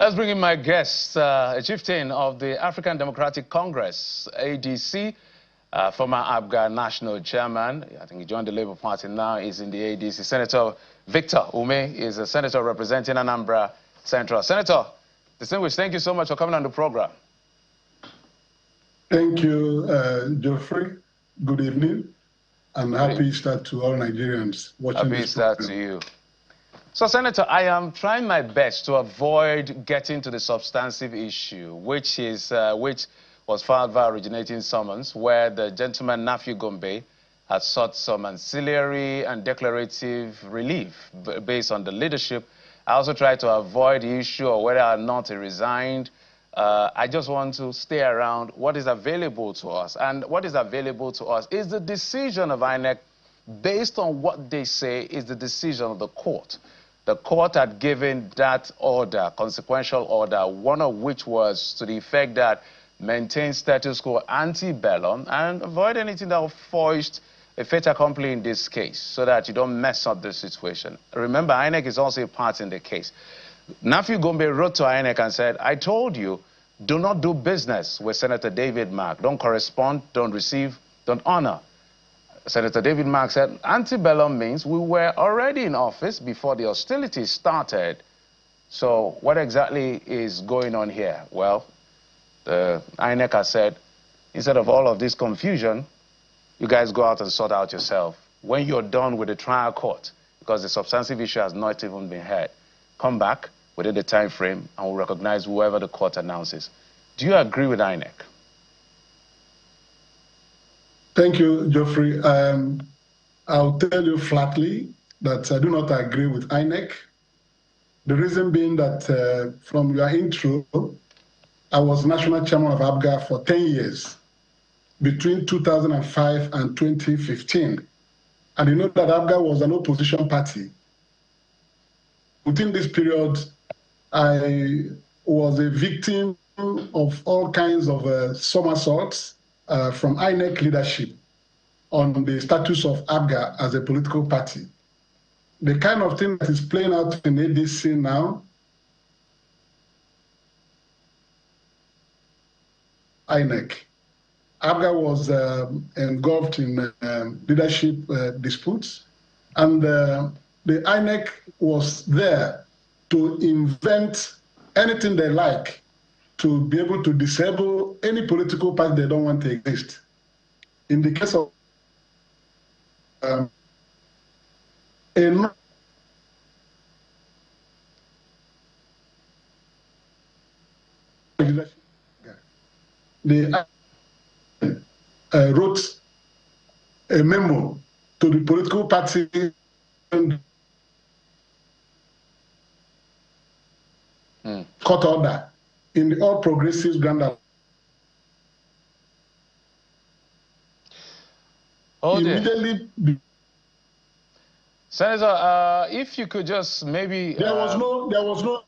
Let's bring in my guest, a chieftain of the African Democratic Congress, ADC, former ABGA national chairman. I think he joined the Labour Party now, is in the ADC. Senator Victor Umeh is a senator representing Anambra Central. Senator, distinguished, thank you so much for coming on the program. Thank you, Geoffrey. Good evening, and happy Easter to all Nigerians watching this program. Happy Easter to you. So, Senator, I am trying my best to avoid getting to the substantive issue, which was filed via originating summons, where the gentleman Nafi Gombe had sought some ancillary and declarative relief based on the leadership. I also tried to avoid the issue of whether or not he resigned. I just want to stay around what is available to us. And what is available to us is the decision of INEC based on what they say is the decision of the court. The court had given that order, consequential order, one of which was to the effect that maintain status quo ante bellum and avoid anything that will foist a fait accompli in this case so that you don't mess up the situation. Remember, INEC is also a part in the case. Nafi Gombe wrote to INEC and said, I told you, do not do business with Senator David Mark. Don't correspond, don't receive, don't honor. Senator David Mark said, antebellum means we were already in office before the hostilities started. So what exactly is going on here? Well, the INEC has said, instead of all of this confusion, you guys go out and sort out yourself. When you're done with the trial court, because the substantive issue has not even been heard, come back within the time frame and we'll recognize whoever the court announces. Do you agree with INEC? Thank you, Geoffrey. I'll tell you flatly that I do not agree with INEC. The reason being that from your intro, I was national chairman of ABGA for 10 years, between 2005 and 2015. And you know that ABGA was an opposition party. Within this period, I was a victim of all kinds of somersaults from INEC leadership on the status of ABGA as a political party. The kind of thing that is playing out in ADC now, INEC. ABGA was engulfed in leadership disputes, and the INEC was there to invent anything they like to be able to disable any political party they don't want to exist. In the case of they wrote a memo to the political party court order in the All Progressives Grand. Immediately. Senator, if you could just maybe... There was no...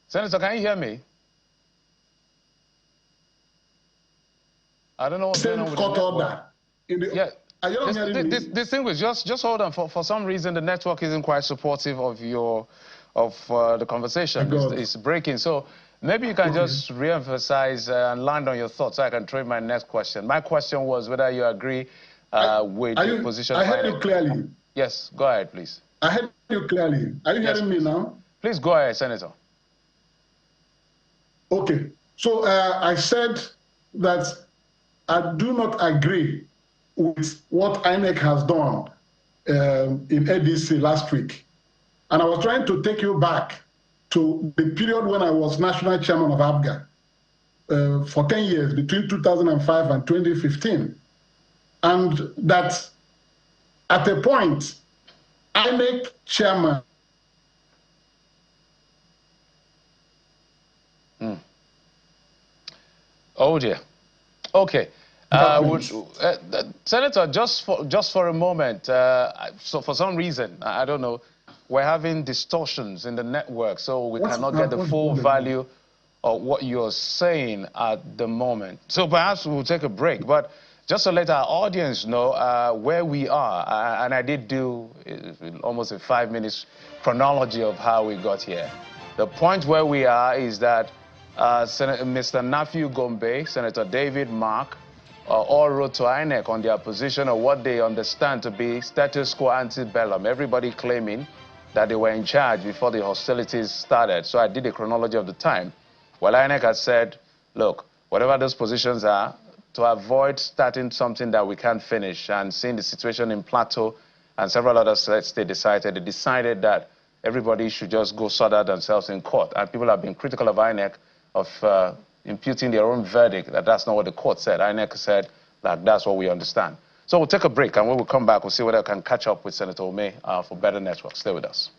Senator, can you hear me? I don't know what's going on with court order. Distinguished, just hold on. For some reason, the network isn't quite supportive of the conversation. It's breaking. So maybe you can just re-emphasize and land on your thoughts so I can trade my next question. My question was whether you agree with the position. I heard you clearly. Yes, go ahead, please. I heard you clearly. Are you hearing me now? Please go ahead, Senator. Okay. So I said that I do not agree with what INEC has done in ADC last week. And I was trying to take you back to the period when I was national chairman of ABGA for 10 years, between 2005 and 2015. And that at a point, INEC chairman Oh dear. Okay. Senator, just for a moment, so for some reason, I don't know, we're having distortions in the network, so we cannot get the full value of what you're saying at the moment. So perhaps we'll take a break, but just to let our audience know where we are, and I did do almost a 5 minutes chronology of how we got here. The point where we are is that Mr. Nafiu Gombe, Senator David Mark, all wrote to INEC on their position of what they understand to be status quo antebellum, everybody claiming that they were in charge before the hostilities started. So I did a chronology of the time. Well, INEC has said, look, whatever those positions are, to avoid starting something that we can't finish, and seeing the situation in Plateau and several other states, they decided that everybody should just go sort out themselves in court. And people have been critical of INEC of imputing their own verdict, that that's not what the court said. INEC said, like, that's what we understand. So we'll take a break, and when we come back, we'll see whether I can catch up with Senator Umeh for better network. Stay with us.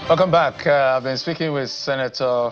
Welcome back. I've been speaking with Senator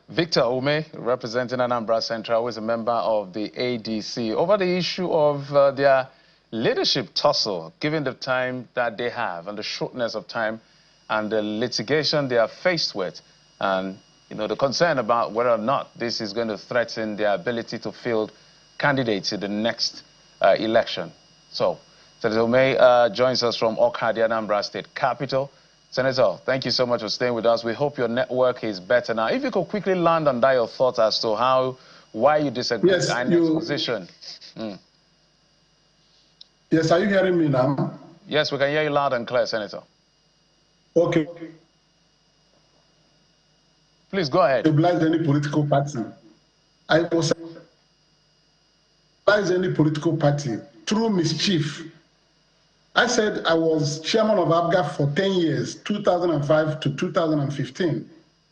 Victor Umeh, representing Anambra Central, who is a member of the ADC, over the issue of their leadership tussle, given the time that they have and the shortness of time and the litigation they are faced with, and the concern about whether or not this is going to threaten their ability to field candidates in the next election. So, Senator Umeh joins us from Awka, the Anambra State capital. Senator, thank you so much for staying with us. We hope your network is better now. If you could quickly land on that, your thoughts as to why you disagree with INEC's position. Yes, are you hearing me now? Yes, we can hear you loud and clear, Senator. Okay. Please go ahead. Stabilize any political party. I was stabilize any political party through mischief. I said I was chairman of ABGA for 10 years, 2005 to 2015.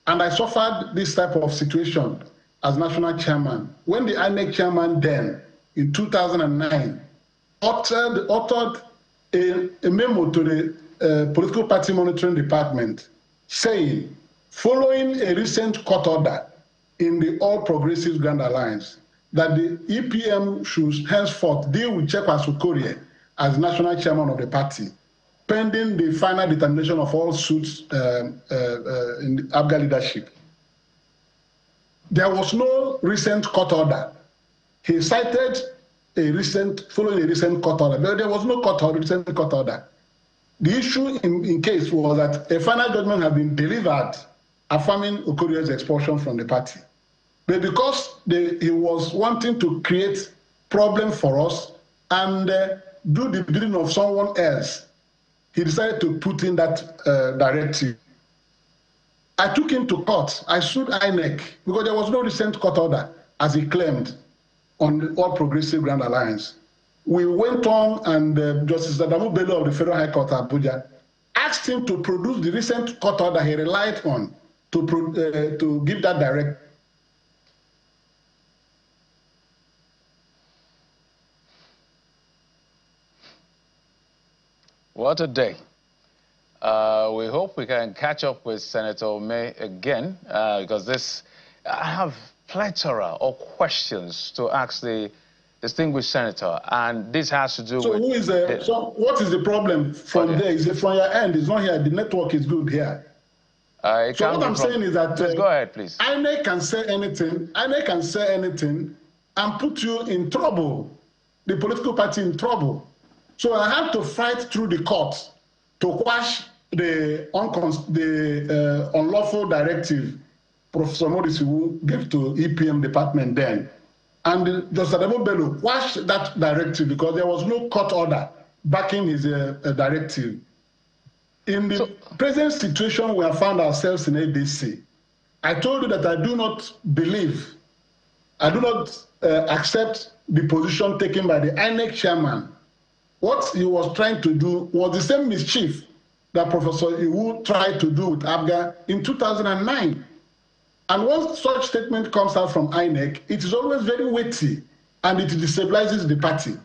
And I suffered this type of situation as national chairman. When the INEC chairman then, in 2009, authored a memo to the Political Party Monitoring Department saying, following a recent court order in the All Progressives Grand Alliance, that the EPM should henceforth deal with Chekwas Okorie as national chairman of the party, pending the final determination of all suits in the ABGA leadership. There was no recent court order. He cited following a recent court order, but there was no recent court order. The issue in case was that a final judgment had been delivered affirming Okorie's expulsion from the party. But because he was wanting to create problem for us and do the bidding of someone else, he decided to put in that directive. I took him to court. I sued INEC because there was no recent court order, as he claimed, on the All Progressive Grand Alliance. We went on, and Justice Adamu Bello of the Federal High Court, Abuja, asked him to produce the recent court order he relied on to give that directive. What a day. We hope we can catch up with Senator Umeh again, because I have plethora of questions to ask the distinguished senator, and this has to do with... So what is the problem from there? Is it from your end? It's not here. The network is good here. So what I'm saying is that... go ahead, please. INEC can say anything. INEC can say anything and put you in trouble, the political party in trouble. So I had to fight through the courts to quash the unlawful directive Professor Modisiwu gave to EPM department then. And Justice Adamu Bello quashed that directive because there was no court order backing his directive. In the present situation we have found ourselves in ADC, I told you that I do not accept the position taken by the INEC chairman. What he was trying to do was the same mischief that Professor Iwu tried to do with ABGA in 2009. And once such statement comes out from INEC, it is always very weighty and it destabilizes the party.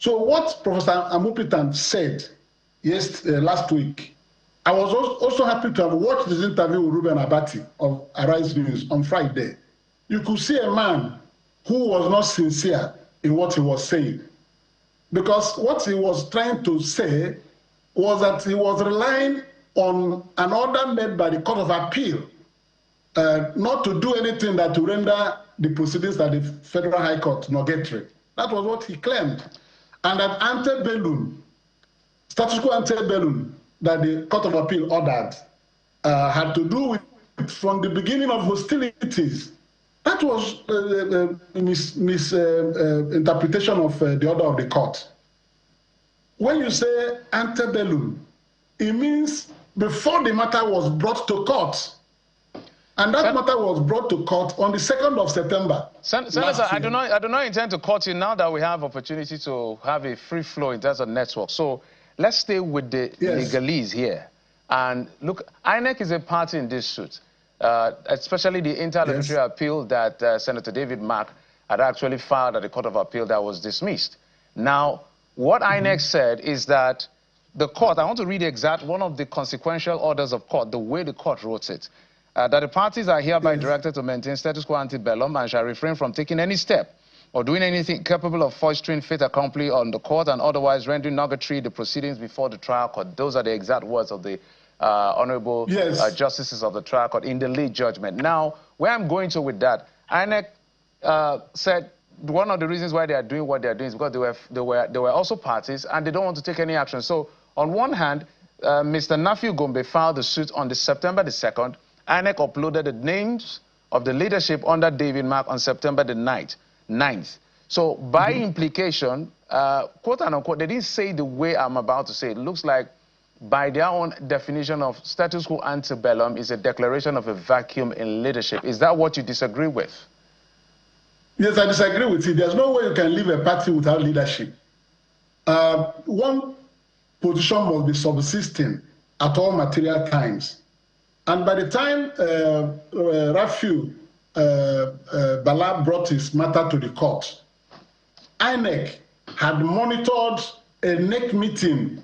So what Professor Amupitan said last week, I was also happy to have watched this interview with Ruben Abati of Arise News on Friday. You could see a man who was not sincere in what he was saying. Because what he was trying to say was that he was relying on an order made by the Court of Appeal not to do anything that to render the proceedings at the Federal High Court nugatory. That was what he claimed. And that antebellum, status quo antebellum, that the Court of Appeal ordered had to do with from the beginning of hostilities. That was misinterpretation of the order of the court. When you say antebellum, it means before the matter was brought to court. And that matter was brought to court on the 2nd of September. Senator, I do not intend to cut you now that we have opportunity to have a free flow in terms of network. So let's stay with the legalese here. And look, INEC is a party in this suit, especially the interlocutory appeal that Senator David Mark had actually filed at the Court of Appeal that was dismissed. Now, what INEC said is that the court, I want to read one of the consequential orders of court, the way the court wrote it, that the parties are hereby directed to maintain status quo ante bellum and shall refrain from taking any step or doing anything capable of fostering fait accompli on the court and otherwise rendering nugatory the proceedings before the trial court. Those are the exact words of the honorable justices of the trial court in the lead judgment. Now, where I'm going to with that, INEC said one of the reasons why they are doing what they are doing is because they were also parties and they don't want to take any action. So, on one hand, Mr. Nafiu Gombe filed the suit on September the 2nd. INEC uploaded the names of the leadership under David Mark on September the 9th. So, by implication, quote unquote, they didn't say the way I'm about to say it. It looks like, by their own definition of status quo ante bellum, is a declaration of a vacuum in leadership. Is that what you disagree with? Yes, I disagree with you. There's no way you can leave a party without leadership. One position must be subsisting at all material times. And by the time Rafiu Bala brought his matter to the court, INEC had monitored a NEC meeting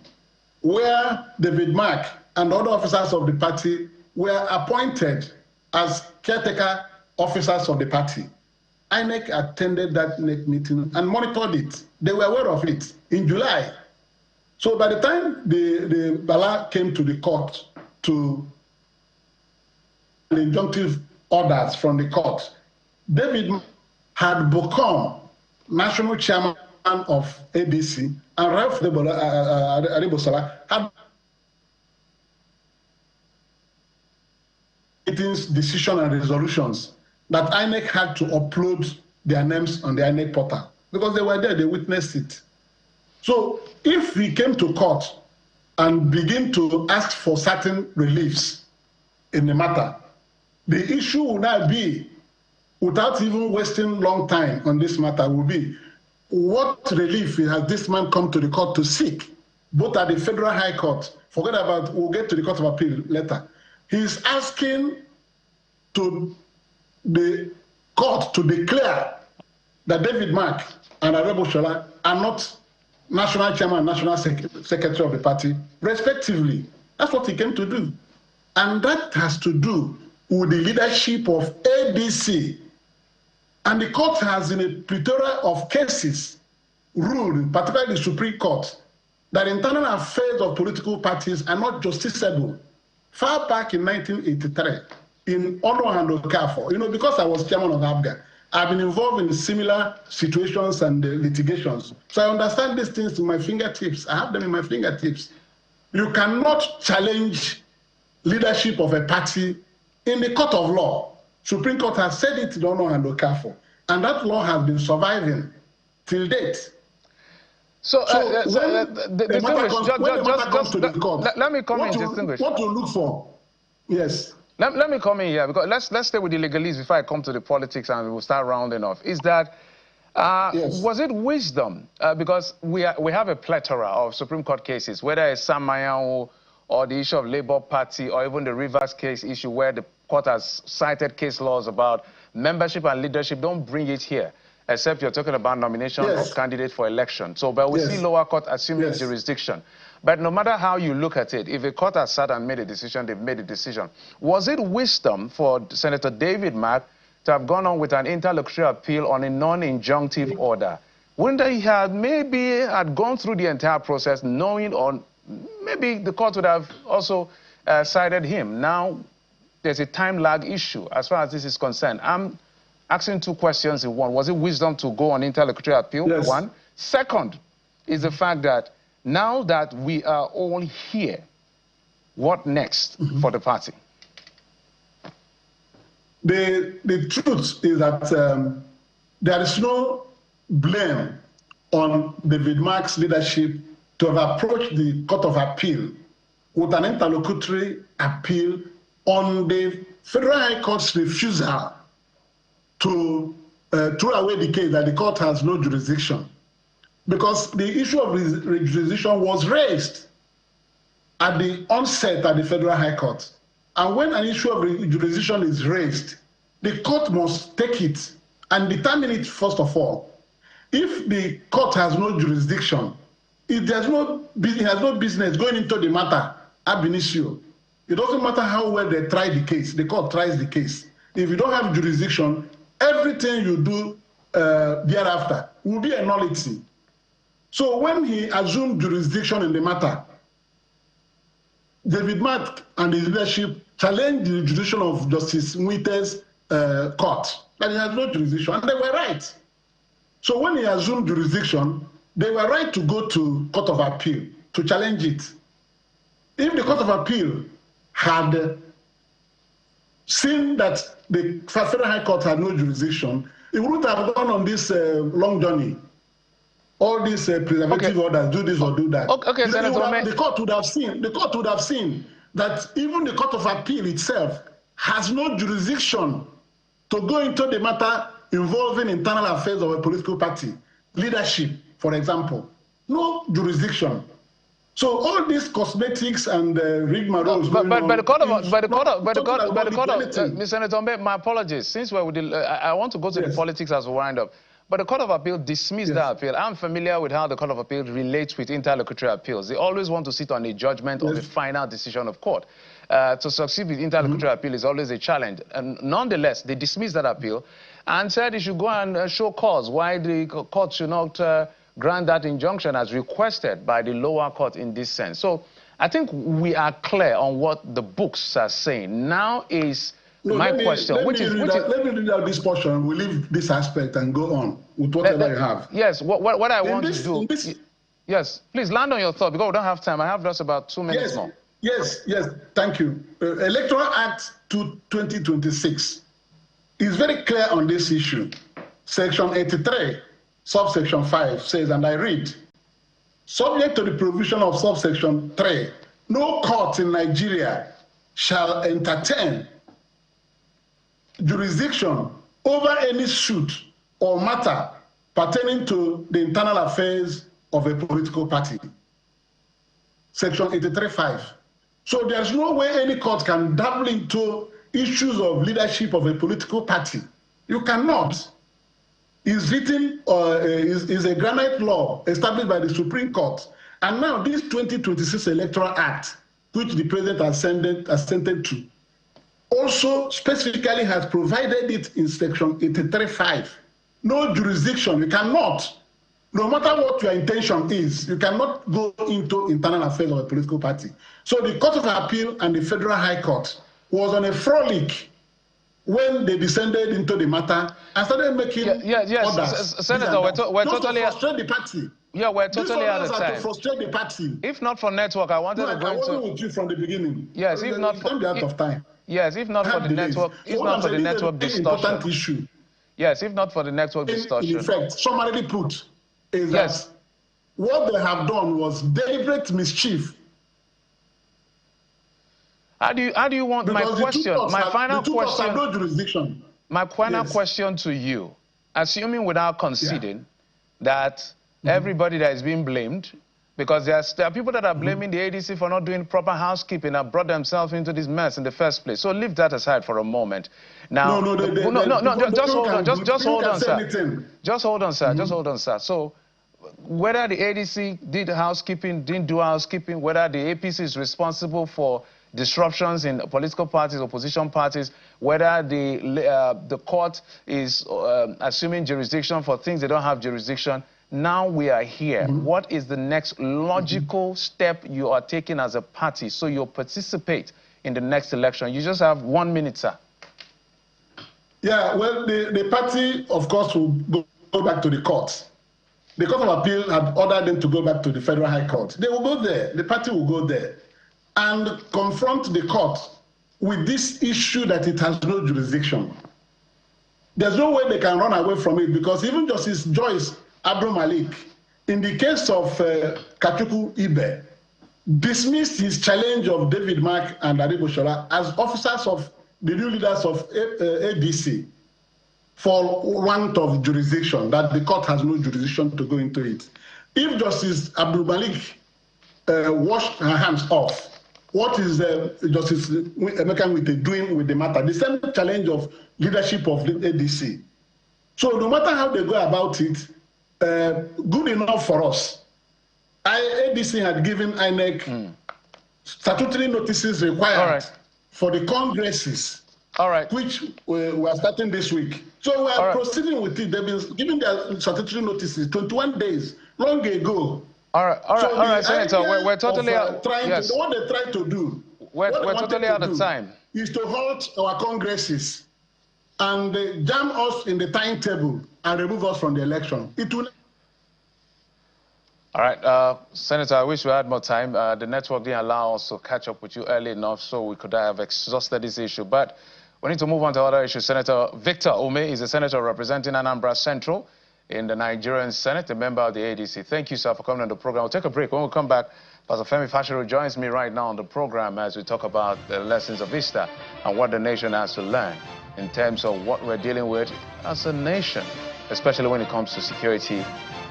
where David Mark and other officers of the party were appointed as caretaker officers of the party. INEC attended that NEC meeting and monitored it. They were aware of it in July. So by the time the Bala came to the court to the injunctive orders from the court, David had become national chairman of ADC, and Ralph Adebosola had meetings, decisions, and resolutions that INEC had to upload their names on the INEC portal because they were there, they witnessed it. So if we came to court and begin to ask for certain reliefs in the matter, the issue would not be, without even wasting long time on this matter, will be what relief has this man come to the court to seek, both at the Federal High Court, forget about, we'll get to the Court of Appeal later. He's asking to the court to declare that David Mark and Adebosola are not national chairman and national secretary of the party, respectively. That's what he came to do. And that has to do with the leadership of ADC. And the court has, in a plethora of cases, ruled, particularly the Supreme Court, that internal affairs of political parties are not justiciable. Far back in 1983, in Ono and Okafor, because I was chairman of ABGA, I've been involved in similar situations and litigations. So I understand these things in my fingertips. I have them in my fingertips. You cannot challenge leadership of a party in the court of law. Supreme Court has said it in Ono and Okafor, and that law has been surviving till date. So the matter comes to the court, let me come in, distinguished. What to look for? Yes. Let me come in here, because let's stay with the legalese before I come to the politics and we'll start rounding off. Is that, was it wisdom? Because we have a plethora of Supreme Court cases, whether it's Sam Mayanwu or the issue of Labour Party or even the Rivers case issue where the court has cited case laws about membership and leadership. Don't bring it here, except you're talking about nomination of candidates for election. So, but we see lower court assuming jurisdiction. But no matter how you look at it, if a court has sat and made a decision, they've made a decision. Was it wisdom for Senator David Mark to have gone on with an interlocutory appeal on a non-injunctive order? Wouldn't he have maybe had gone through the entire process knowing, or maybe the court would have also cited him? Now, there's a time lag issue as far as this is concerned. I'm asking two questions in one. Was it wisdom to go on interlocutory appeal? Yes. One. Second is the fact that now that we are all here, What next for the party? The truth is that there is no blame on David Mark's leadership to have approached the Court of Appeal with an interlocutory appeal on the Federal High Court's refusal to throw away the case that the court has no jurisdiction. Because the issue of jurisdiction was raised at the onset at the Federal High Court. And when an issue of jurisdiction is raised, the court must take it and determine it first of all. If the court has no jurisdiction, it has no business going into the matter ab initio. It doesn't matter how well they try the case, the court tries the case. If you don't have jurisdiction, everything you do thereafter will be a nullity. So when he assumed jurisdiction in the matter, David Mark and his leadership challenged the jurisdiction of Justice Mwite's court, that he has no jurisdiction, and they were right. So when he assumed jurisdiction, they were right to go to Court of Appeal to challenge it. If the Court of Appeal had seen that the Federal High Court had no jurisdiction, it wouldn't have gone on this long journey. All these preservative orders, do this or do that. Okay, Senator, the court would have seen that even the Court of Appeal itself has no jurisdiction to go into the matter involving internal affairs of a political party, leadership, for example. No jurisdiction. So all these cosmetics and rigmaroles. Mr. Senator, my apologies. Since we're with I want to go to the politics as we wind up. But the Court of Appeal dismissed that appeal. I'm familiar with how the Court of Appeal relates with interlocutory appeals. They always want to sit on a judgment of the final decision of court. To succeed with interlocutory appeal is always a challenge. And nonetheless, they dismissed that appeal and said it should go and show cause why the court should not grant that injunction as requested by the lower court in this sense. So I think we are clear on what the books are saying. Now is question. Let me read out this portion. We'll leave this aspect and go on with whatever you have. Yes, what I want to do. Yes, please land on your thought because we don't have time. I have just about 2 minutes more. Yes, thank you. Electoral Act 2026 is very clear on this issue. Section 83, subsection 5 says, and I read, subject to the provision of subsection 3, no court in Nigeria shall entertain jurisdiction over any suit or matter pertaining to the internal affairs of a political party. Section 83(5). So there's no way any court can dabble into issues of leadership of a political party. You cannot. It's written, is a granite law established by the Supreme Court. And now this 2026 Electoral Act, which the President has assented to, also specifically has provided it in section 83(5). No jurisdiction, you cannot, no matter what your intention is, you cannot go into internal affairs of a political party. So the Court of Appeal and the Federal High Court was on a frolic when they descended into the matter and started making orders. Senator, we're totally to frustrate the party. Yeah, we're totally out of time. To frustrate the party. If not for network, I wanted to go into. I was with you from the beginning. Yes, if not for out of time. Yes, if not for the network, if not for the network distortion. Important issue. Yes, if not for the network distortion. In effect, summarily put, is that what they have done was deliberate mischief. How do you want my question? My final question. No jurisdiction. My final question to you, assuming without conceding that everybody that is being blamed, because there are people that are blaming the ADC for not doing proper housekeeping and brought themselves into this mess in the first place. So leave that aside for a moment. Now, just hold on, just hold on, sir. Just hold on, sir. Just hold on, sir. So whether the ADC did housekeeping, didn't do housekeeping, whether the APC is responsible for disruptions in political parties, opposition parties, whether the court is assuming jurisdiction for things they don't have jurisdiction. Now we are here. What is the next logical step you are taking as a party so you'll participate in the next election? You just have 1 minute, sir. Yeah, well, the party, of course, will go back to the court. The Court of Appeal had ordered them to go back to the Federal High Court. They will go there. The party will go there. and confront the court with this issue that it has no jurisdiction. There's no way they can run away from it, because even Justice Joyce Abdul Malik, in the case of Kachukwu Ibe, dismissed his challenge of David Mark and Adebushola as officers of the new leaders of ADC for want of jurisdiction, that the court has no jurisdiction to go into it. If Justice Abdul Malik washed her hands off, what is Justice Emeka Nwite doing with the matter? The same challenge of leadership of the ADC. So no matter how they go about it, good enough for us. ADC had given INEC statutory notices required for the congresses, which we are starting this week. So we are proceeding with it. They've been giving their statutory notices 21 days, long ago. All right, Senator, we're totally what they try to do, we're totally out of time, is to halt our congresses and jam us in the timetable and remove us from the election. It will. All right, Senator, I wish we had more time. The network didn't allow us to catch up with you early enough, so we could have exhausted this issue. But we need to move on to other issues. Senator Victor Umeh is a senator representing Anambra Central in the Nigerian Senate, a member of the ADC. Thank you, sir, for coming on the program. We'll take a break. When we come back, Pastor Femi Fashiru joins me right now on the program as we talk about the lessons of Easter and what the nation has to learn in terms of what we're dealing with as a nation, especially when it comes to security,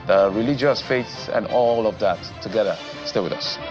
the religious faith, and all of that together. Stay with us.